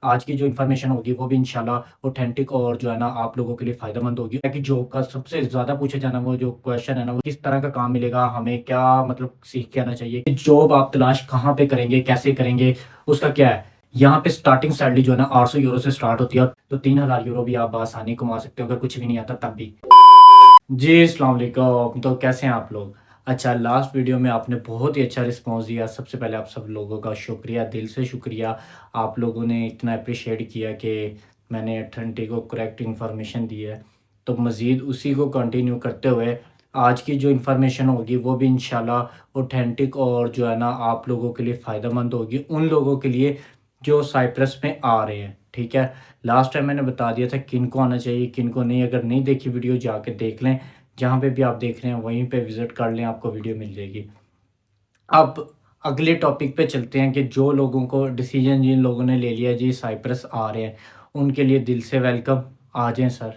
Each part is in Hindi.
आज की जो इन्फॉर्मेशन होगी वो भी इंशाल्लाह ऑथेंटिक और जो है ना आप लोगों के लिए फ़ायदेमंद होगी। कि जॉब का सबसे ज़्यादा पूछा जाना वो जो क्वेश्चन है ना, वो किस तरह का काम मिलेगा, हमें क्या मतलब सीख के आना चाहिए? जॉब आप तलाश कहाँ पे करेंगे, कैसे करेंगे, उसका क्या है? यहाँ पे स्टार्टिंग सैलरी जो है ना €800 से स्टार्ट होती है, तो €3000 भी आप बआसानी कमा सकते हो अगर कुछ भी नहीं आता तब भी। जी, अस्सलाम वालेकुम। तो कैसे हैं आप लोग? अच्छा, लास्ट वीडियो में आपने बहुत ही अच्छा रिस्पॉन्स दिया। सबसे पहले आप सब लोगों का शुक्रिया, दिल से शुक्रिया। आप लोगों ने इतना एप्रिशिएट किया कि मैंने ऑथेंटिक और करेक्ट इन्फॉर्मेशन दी है। तो मज़ीद उसी को कंटिन्यू करते हुए आज की जो इन्फॉर्मेशन होगी वो भी इंशाल्लाह ऑथेंटिक और जो है ना आप लोगों के लिए फ़ायदेमंद होगी। उन लोगों के लिए जो साइप्रस में आ रहे हैं, ठीक है? लास्ट टाइम मैंने बता दिया था किनको आना चाहिए, किनको नहीं। अगर नहीं देखी वीडियो जाके देख लें। जहाँ पे भी आप देख रहे हैं वहीं पे विज़िट कर लें, आपको वीडियो मिल जाएगी। अब अगले टॉपिक पे चलते हैं कि जो लोगों को डिसीजन जिन लोगों ने ले लिया जी साइप्रस आ रहे हैं, उनके लिए दिल से वेलकम। आ जाएँ सर,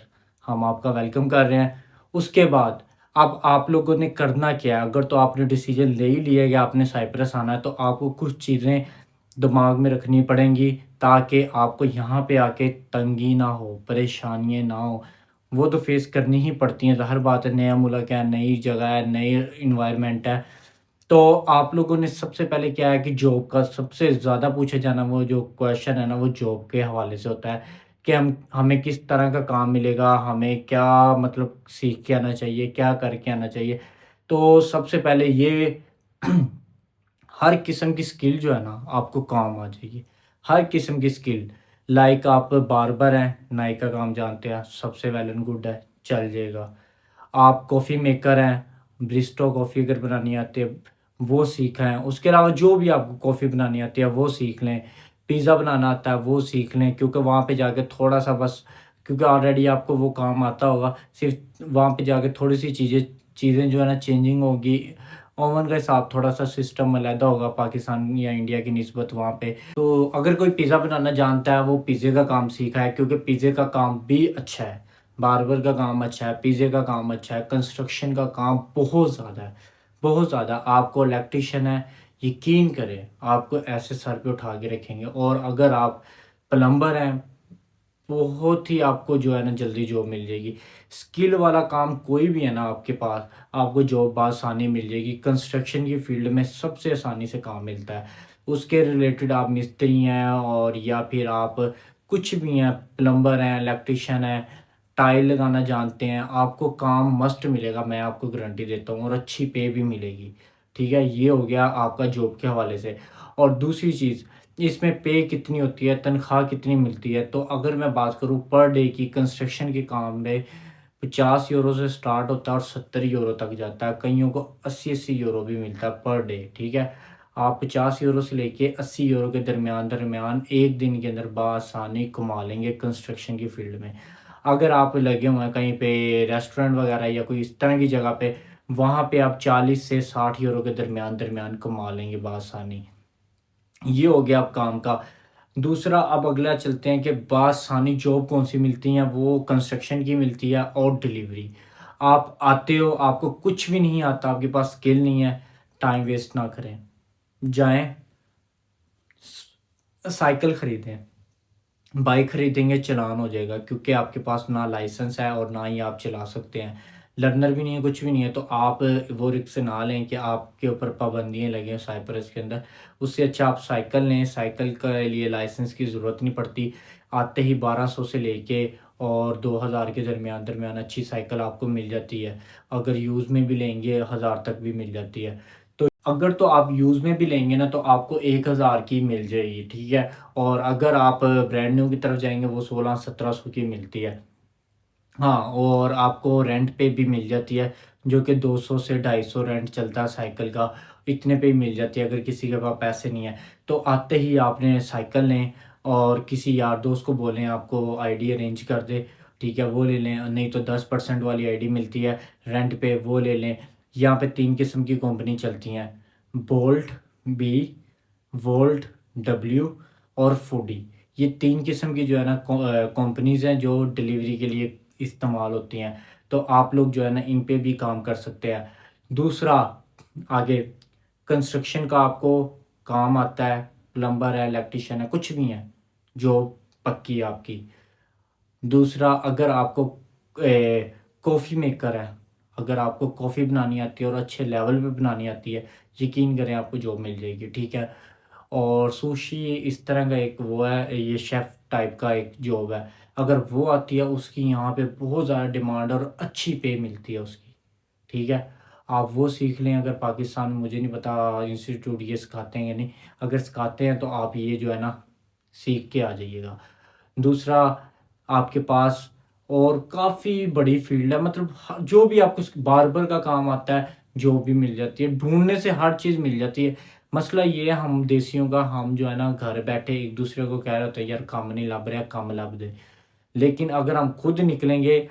हम आपका वेलकम कर रहे हैं। उसके बाद अब आप लोगों ने करना क्या है? अगर तो आपने डिसीजन ले ही लिया है कि आपने साइप्रस आना है, तो आपको कुछ चीज़ें दिमाग में रखनी पड़ेंगी ताकि आपको यहाँ पे आके तंगी ना हो, परेशानियाँ ना हो। वो तो फेस करनी ही पड़ती हैं, ज़ाहिर बात है, नया मुल्क है, नई जगह है, नई एनवायरनमेंट है। तो आप लोगों ने सबसे पहले क्या है कि जॉब का सबसे ज़्यादा पूछा जाना वो जो क्वेश्चन है ना, वो जॉब के हवाले से होता है कि हमें किस तरह का काम मिलेगा, हमें क्या मतलब सीख के आना चाहिए, क्या करके आना चाहिए। तो सबसे पहले ये हर किस्म की स्किल जो है ना आपको काम आ जाएगी। हर किस्म की स्किल, लाइक आप बार्बर हैं, नाई का काम जानते हैं, सबसे वेल एंड गुड है, चल जाएगा। आप कॉफ़ी मेकर हैं, ब्रिस्टो कॉफ़ी अगर बनानी आती है, वो सीखा है। उसके अलावा जो भी आपको कॉफ़ी बनानी आती है, वो सीख लें। पिज़्ज़ा बनाना आता है, वो सीख लें, क्योंकि वहाँ पे जाके थोड़ा-सा बस, क्योंकि ऑलरेडी आपको वो काम आता होगा, सिर्फ़ वहाँ पे जाके थोड़ी-सी चीज़ें चीज़ें जो है ना चेंजिंग होगी। ओवन का हिसाब थोड़ा-सा सिस्टम अलहदा होगा पाकिस्तान या इंडिया की निस्बत वहाँ पे। तो अगर कोई पिज़्ज़ा बनाना जानता है, वो पिज़्ज़े का काम सीखा है, क्योंकि पिज़्ज़े का काम भी अच्छा है। बार्बर का काम अच्छा है, पिज़्ज़े का काम अच्छा है, कंस्ट्रक्शन का काम बहुत ज़्यादा है, बहुत ज़्यादा। आपको इलेक्ट्रीशियन है, यकीन करें, आपको ऐसे सर पे उठा के रखेंगे। और अगर आप प्लम्बर हैं, बहुत ही आपको जो है ना जल्दी जॉब मिल जाएगी। स्किल वाला काम कोई भी है ना आपके पास, आपको जॉब बआसानी मिल जाएगी। कंस्ट्रक्शन की फील्ड में सबसे आसानी से काम मिलता है। उसके रिलेटेड आप मिस्त्री हैं और या फिर आप कुछ भी हैं, प्लम्बर हैं, इलेक्ट्रीशियन हैं, टाइल लगाना जानते हैं, आपको काम मस्ट मिलेगा, मैं आपको गारंटी देता हूँ, और अच्छी पे भी मिलेगी। ठीक है? ये हो गया आपका जॉब के हवाले से। और दूसरी चीज़, इसमें पे कितनी होती है, तनख्वाह कितनी मिलती है? तो अगर मैं बात करूँ पर डे की, कंस्ट्रक्शन के काम में €50 से स्टार्ट होता है और €70 तक जाता है। कइयों को €80-80 भी मिलता है पर डे, ठीक है? आप €50 से लेके €80 के दरमियान-दरमियान 1 दिन के अंदर बआसानी कमा लेंगे कंस्ट्रक्शन की फील्ड में। अगर आप लगे हुए हैं कहीं पे रेस्टोरेंट वगैरह या कोई इस तरह की जगह पे, वहाँ पे आप 40 से €60 के दरमियान-दरमियान कमा लेंगे बआसानी। ये हो गया अब काम का। दूसरा, अब अगला चलते हैं कि बआसानी जॉब कौन-सी मिलती हैं, वो कंस्ट्रक्शन की मिलती है और डिलीवरी। आप आते हो, आपको कुछ भी नहीं आता, आपके पास स्किल नहीं है, टाइम वेस्ट ना करें। जाएँ, साइकिल खरीदें। बाइक खरीदेंगे, चालान हो जाएगा, क्योंकि आपके पास ना लाइसेंस है और ना ही आप चला सकते हैं। लर्नर भी नहीं है, कुछ भी नहीं है, तो आप वो रिस्क ना लें कि आपके ऊपर पाबंदियाँ लगें साइप्रस के अंदर। उससे अच्छा आप साइकिल लें, साइकिल के लिए लाइसेंस की ज़रूरत नहीं पड़ती। आते ही 1200 से लेके और 2000 के दरमियान-दरमियान अच्छी साइकिल आपको मिल जाती है। अगर यूज़ में भी लेंगे, 1000 तक भी मिल जाती है। तो अगर तो आप यूज़ में भी लेंगे ना, तो आपको 1000 की मिल जाएगी, ठीक है? और अगर आप ब्रांड न्यू की तरफ जाएँगे, वो 1600-1700 की मिलती है। हाँ, और आपको रेंट पे भी मिल जाती है, जो कि 200 से 250 रेंट चलता है साइकिल का, इतने पे ही मिल जाती है अगर किसी के पास पैसे नहीं है। तो आते ही आपने साइकिल लें और किसी यार दोस्त को बोलें आपको आईडी अरेंज कर दे, ठीक है? वो ले लें, नहीं तो 10% वाली आईडी मिलती है रेंट पे, वो ले लें। यहाँ पे 3 किस्म की कंपनी चलती हैं, बोल्ट, बी, वोल्ट, डब्ल्यू और फूडी। ये 3 किस्म की जो है ना कंपनीज़ हैं जो डिलीवरी के लिए इस्तेमाल होती हैं। तो आप लोग जो है ना इन पे भी काम कर सकते हैं। दूसरा, आगे कंस्ट्रक्शन का आपको काम आता है, प्लम्बर है, इलेक्ट्रीशियन है, कुछ भी है, जॉब पक्की है आपकी। दूसरा, अगर आपको कॉफ़ी मेकर है, अगर आपको कॉफ़ी बनानी आती है और अच्छे लेवल पे बनानी आती है, यकीन करें आपको जॉब मिल जाएगी, ठीक है। और सुशी इस तरह का एक वो है, ये शेफ़ टाइप का एक जॉब है, अगर वो आती है उसकी यहाँ पे बहुत ज़्यादा डिमांड और अच्छी पे मिलती है उसकी, ठीक है। आप वो सीख लें, अगर पाकिस्तान में, मुझे नहीं पता इंस्टीट्यूट ये सिखाते हैं या नहीं, अगर सिखाते हैं तो आप ये जो है ना सीख के आ जाइएगा। दूसरा, आपके पास और काफ़ी बड़ी फील्ड है, मतलब जो भी आपको बार्बर का काम आता है, जो भी मिल जाती है, ढूंढने से हर चीज़ मिल जाती है। मसला ये है हम देसियों का, हम जो है ना घर बैठे एक दूसरे को कह रहे होते हैं यार काम नहीं लभ रहा, काम लभ दे। लेकिन अगर हम खुद निकलेंगे,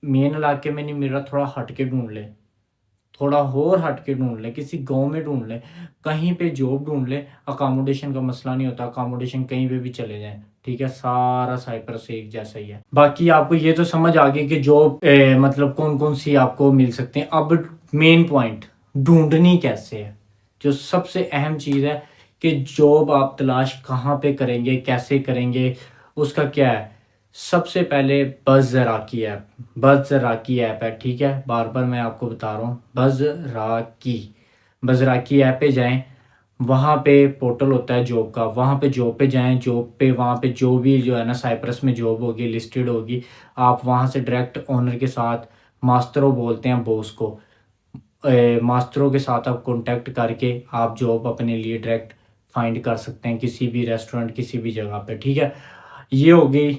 मेन इलाके में नहीं मिल रहा, थोड़ा हट के ढूंढ ले, थोड़ा और हट के ढूंढ ले, किसी गांव में ढूंढ ले, कहीं पे जॉब ढूंढ ले। अकोमोडेशन का मसला नहीं होता, अकोमोडेशन कहीं पे भी चले जाएं, ठीक है, सारा साइप्रस एक जैसा ही है। बाकी आपको ये तो समझ आ गई कि जॉब मतलब कौन कौन सी आपको मिल सकते हैं। अब मेन पॉइंट, ढूंढनी कैसे है, जो सबसे अहम चीज़ है कि जॉब आप तलाश कहाँ पे करेंगे, कैसे करेंगे, उसका क्या है। सबसे पहले बज़ राकी ऐप है, ठीक है, बार बार मैं आपको बता रहा हूँ, बज़ राकी ऐप पे जाएं। वहाँ पे पोर्टल होता है जॉब का, वहाँ पे जॉब पे जाएं, जॉब पे वहाँ पे जो भी जो है ना साइप्रस में जॉब होगी, लिस्टेड होगी, आप वहाँ से डायरेक्ट ओनर के साथ, मास्टरो बोलते हैं बॉस को, मास्टरों के साथ आप कांटेक्ट करके आप जॉब अपने लिए डायरेक्ट फाइंड कर सकते हैं, किसी भी रेस्टोरेंट, किसी भी जगह पे, ठीक है। ये हो गई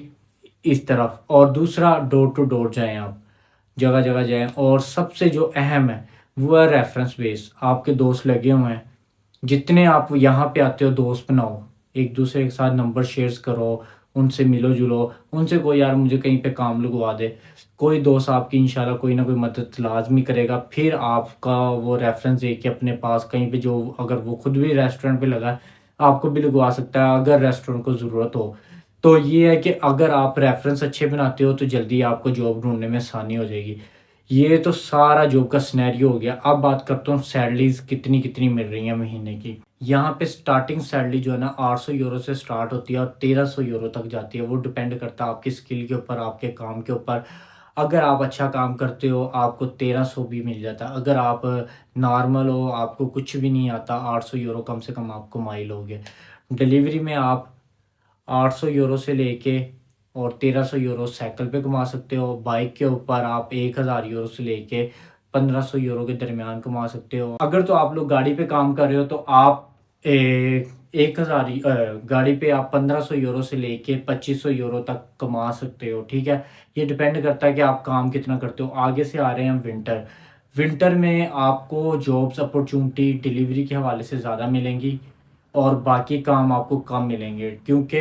इस तरफ। और दूसरा, डोर टू डोर जाएं आप, जगह जगह जाएं। और सबसे जो अहम है वो है रेफरेंस बेस, आपके दोस्त लगे हुए हैं, जितने आप यहाँ पे आते हो दोस्त बनाओ, एक दूसरे के साथ नंबर शेयर्स करो, उनसे मिलो जुलो, उनसे कोई यार मुझे कहीं पे काम लगवा दे, कोई दोस्त आपकी इंशाल्लाह कोई ना कोई मदद लाजमी करेगा। फिर आपका वो रेफरेंस दे के अपने पास कहीं पे, जो अगर वो खुद भी रेस्टोरेंट पे लगा है, आपको भी लगवा सकता है अगर रेस्टोरेंट को ज़रूरत हो। तो ये है कि अगर आप रेफरेंस अच्छे बनाते हो तो जल्दी आपको जॉब ढूंढने में आसानी हो जाएगी। ये तो सारा जॉब का सिनेरियो हो गया। अब बात करता हूँ सैलरीज कितनी कितनी मिल रही हैं महीने की। यहाँ पे स्टार्टिंग सैलरी जो है ना 800 यूरो से स्टार्ट होती है और 1300 यूरो तक जाती है। वो डिपेंड करता है आपकी स्किल के ऊपर, आपके काम के ऊपर। अगर आप अच्छा काम करते हो आपको 1300 भी मिल जाता है। अगर आप नॉर्मल हो, आपको कुछ भी नहीं आता, 800 यूरो कम से कम आप कमा ही लोगे। डिलीवरी में आप 800 यूरो से लेके और 1300 यूरो साइकिल पे कमा सकते हो। बाइक के ऊपर आप 1000 यूरो से लेके 1500 यूरो के दरमियान कमा सकते हो। अगर तो आप लोग गाड़ी पे काम कर रहे हो तो आप 1000 गाड़ी पे आप 1500 यूरो से लेके 2500 यूरो तक कमा सकते हो, ठीक है। ये डिपेंड करता है कि आप काम कितना करते हो। आगे से आ रहे हैं हम विंटर। विंटर में आपको जॉब्स अपॉर्चुनिटी डिलीवरी के हवाले से ज़्यादा मिलेंगी और बाकी काम आपको कम मिलेंगे, क्योंकि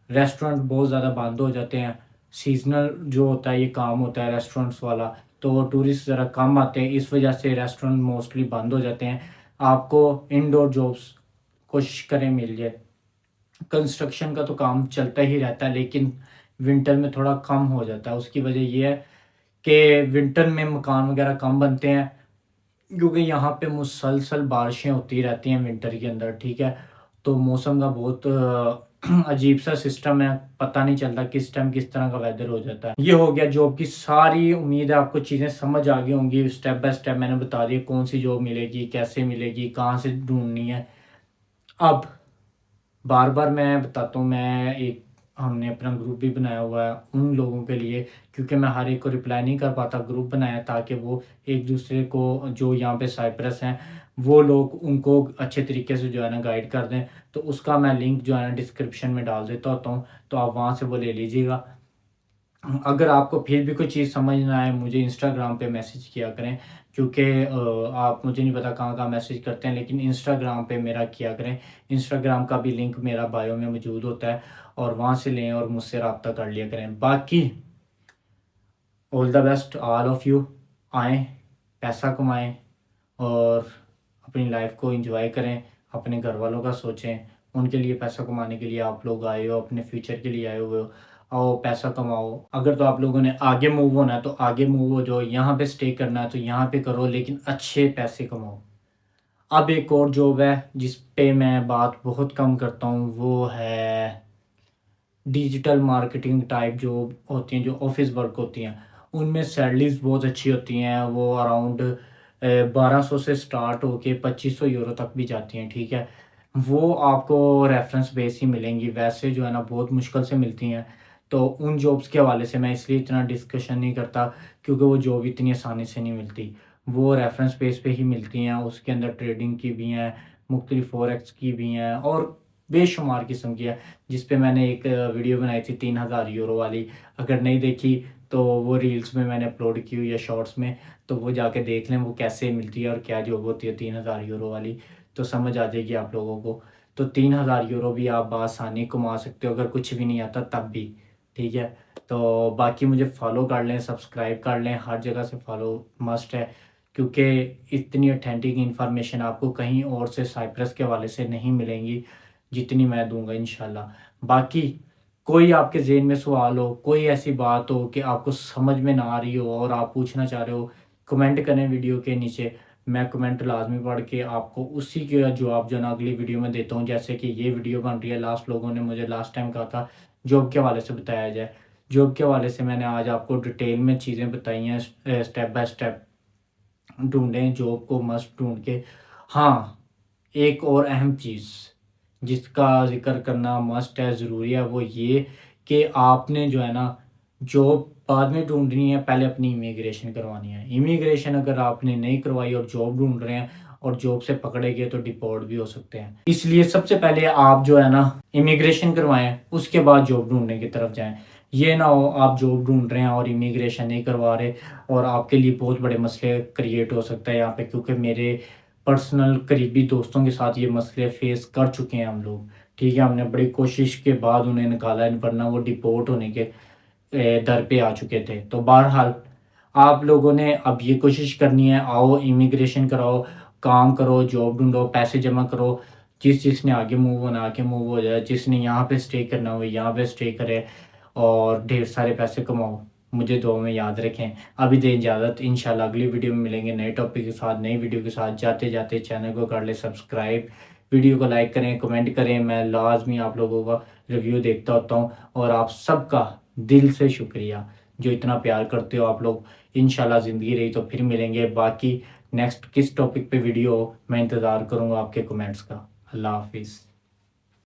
रेस्टोरेंट बहुत ज़्यादा बंद हो जाते हैं। सीजनल जो होता है ये काम होता है रेस्टोरेंट्स वाला, तो टूरिस्ट ज़रा कम आते हैं, इस वजह से रेस्टोरेंट मोस्टली बंद हो जाते हैं। आपको इंडोर जॉब्स कोशिश करें मिल जाए। कंस्ट्रक्शन का तो काम चलता ही रहता है, लेकिन विंटर में थोड़ा कम हो जाता है। उसकी वजह ये है कि विंटर में मकान वगैरह कम बनते हैं, क्योंकि यहाँ पे मुसलसल बारिशें होती रहती हैं विंटर के अंदर, ठीक है। तो मौसम का बहुत अजीब सा सिस्टम है, पता नहीं चलता किस टाइम किस तरह का वेदर हो जाता है। ये हो गया जॉब की सारी। उम्मीद है आपको चीज़ें समझ आ गई होंगी, स्टेप बाय स्टेप मैंने बता दिया कौन सी जॉब मिलेगी, कैसे मिलेगी, कहाँ से ढूंढनी है। अब बार बार मैं बताता हूँ, मैं एक हमने अपना ग्रुप भी बनाया हुआ है उन लोगों के लिए, क्योंकि मैं हर एक को रिप्लाई नहीं कर पाता। ग्रुप बनाया ताकि वो एक दूसरे को, जो यहाँ पे साइप्रस हैं, वो लोग उनको अच्छे तरीके से जो है ना गाइड कर दें। तो उसका मैं लिंक जो है ना डिस्क्रिप्शन में डाल देता होता हूँ, तो आप वहाँ से वो ले लीजिएगा। अगर आपको फिर भी कोई चीज़ समझ ना आए, मुझे इंस्टाग्राम पे मैसेज किया करें, क्योंकि आप, मुझे नहीं पता कहाँ कहाँ मैसेज करते हैं, लेकिन इंस्टाग्राम पे मेरा किया करें। इंस्टाग्राम का भी लिंक मेरा बायो में मौजूद होता है, और वहाँ से लें और मुझसे रब्ता कर लिया करें। बाकी all the best all of you. आएँ, पैसा कमाएँ और अपनी लाइफ को एंजॉय करें, अपने घर वालों का सोचें। उनके लिए पैसा कमाने के लिए आप लोग आए हो, अपने फ्यूचर के लिए आए हुए हो। आओ पैसा कमाओ। अगर तो आप लोगों ने आगे मूव होना है तो आगे मूव हो जाओ, यहाँ पे स्टे करना है तो यहाँ पे करो, लेकिन अच्छे पैसे कमाओ। अब एक और जॉब है जिस पे मैं बात बहुत कम करता हूँ, वो है डिजिटल मार्केटिंग टाइप जॉब होती हैं, जो ऑफ़िस वर्क होती हैं, उनमें सैलरीज़ बहुत अच्छी होती हैं। वो अराउंड 1200 से स्टार्ट होके 2500 यूरो तक भी जाती हैं, ठीक है? वो आपको रेफ़रेंस बेस ही मिलेंगी, वैसे जो है ना बहुत मुश्किल से मिलती हैं। तो उन जॉब्स के हवाले से मैं इसलिए इतना डिस्कशन नहीं करता, क्योंकि वो जॉब इतनी आसानी से नहीं मिलती। वो रेफ़रेंस बेस पे ही मिलती हैं, उसके अंदर ट्रेडिंग की भी हैं, मुख्तलिफ़ फ़ॉरेक्स की भी हैं और बेशुमार किस्म की हैं। जिस पे मैंने एक वीडियो बनाई थी 3000 यूरो वाली, अगर नहीं देखी तो वो रील्स में मैंने अपलोड की हुई है शॉर्ट्स में, तो वो जाके देख लें वो कैसे मिलती है और क्या जॉब होती है 3000 यूरो वाली, तो समझ आ जाएगी आप लोगों को। तो 3000 यूरो भी आप बआसानी कमा सकते हो अगर कुछ भी नहीं आता तब भी, ठीक है? तो बाकी मुझे फॉलो कर लें, सब्सक्राइब कर लें, हर जगह से फॉलो मस्ट है, क्योंकि इतनी ऑथेंटिक इन्फॉर्मेशन आपको कहीं और से साइप्रस के हवाले से नहीं मिलेंगी जितनी मैं दूँगा इंशाल्लाह। बाकी कोई आपके ज़हन में सवाल हो, कोई ऐसी बात हो कि आपको समझ में ना आ रही हो और आप पूछना चाह रहे हो, कमेंट करें वीडियो के नीचे। मैं कमेंट लाज़मी पढ़ के आपको उसी का जवाब जो है ना अगली वीडियो में देता हूँ। जैसे कि ये वीडियो बन रही है, लास्ट लोगों ने मुझे लास्ट टाइम कहा था जॉब के हवाले से बताया जाए। जॉब के हवाले से मैंने आज आपको डिटेल में चीज़ें बताई हैं, स्टेप बाय स्टेप। ढूँढें जॉब को मस्ट ढूँढ के। हाँ, एक और अहम चीज़ जिसका ज़िक्र करना मस्ट है, ज़रूरी है, वो ये कि आपने जो है ना जॉब बाद में ढूँढनी है, पहले अपनी इमिग्रेशन करवानी है। इमिग्रेशन अगर आपने नहीं करवाई और जॉब ढूँढ रहे हैं और जॉब से पकड़े गए तो डिपोर्ट भी हो सकते हैं। इसलिए सबसे पहले आप जो है ना इमिग्रेशन करवाएँ, उसके बाद जॉब ढूँढने की तरफ जाएँ। ये ना हो आप जॉब ढूँढ रहे हैं और इमिग्रेशन नहीं करवा रहे और आपके लिए बहुत बड़े मसले क्रिएट हो सकता है यहाँ पे, क्योंकि मेरे पर्सनल करीबी दोस्तों के साथ ये मसले फेस कर चुके हैं हम लोग। ठीक है, हमने बड़ी कोशिश के बाद उन्हें निकाला है, वरना वो डिपोर्ट होने के दर पे आ चुके थे। तो बहरहाल आप लोगों ने अब ये कोशिश करनी है, आओ इमिग्रेशन कराओ, काम करो, जॉब ढूँढो, पैसे जमा करो। जिसने आगे मूव होना आगे मूव हो जाए, जिसने यहाँ पे स्टे करना हो यहाँ पे स्टे करे और ढेर सारे पैसे कमाओ। मुझे दुआ में याद रखें। अभी दें इजाज़त, इंशाल्लाह अगली वीडियो में मिलेंगे नए टॉपिक के साथ, नई वीडियो के साथ। जाते-जाते चैनल को कर लें सब्सक्राइब, वीडियो को लाइक करें, कमेंट करें। मैं लाज़मी आप लोगों का रिव्यू देखता होता हूँ और आप सबका दिल से शुक्रिया, जो इतना प्यार करते हो आप लोग। इंशाल्लाह ज़िंदगी रही तो फिर मिलेंगे। बाकी नेक्स्ट किस टॉपिक पे वीडियो हो, मैं इंतज़ार करूँगा आपके कमेंट्स का। अल्लाह हाफ़िज़।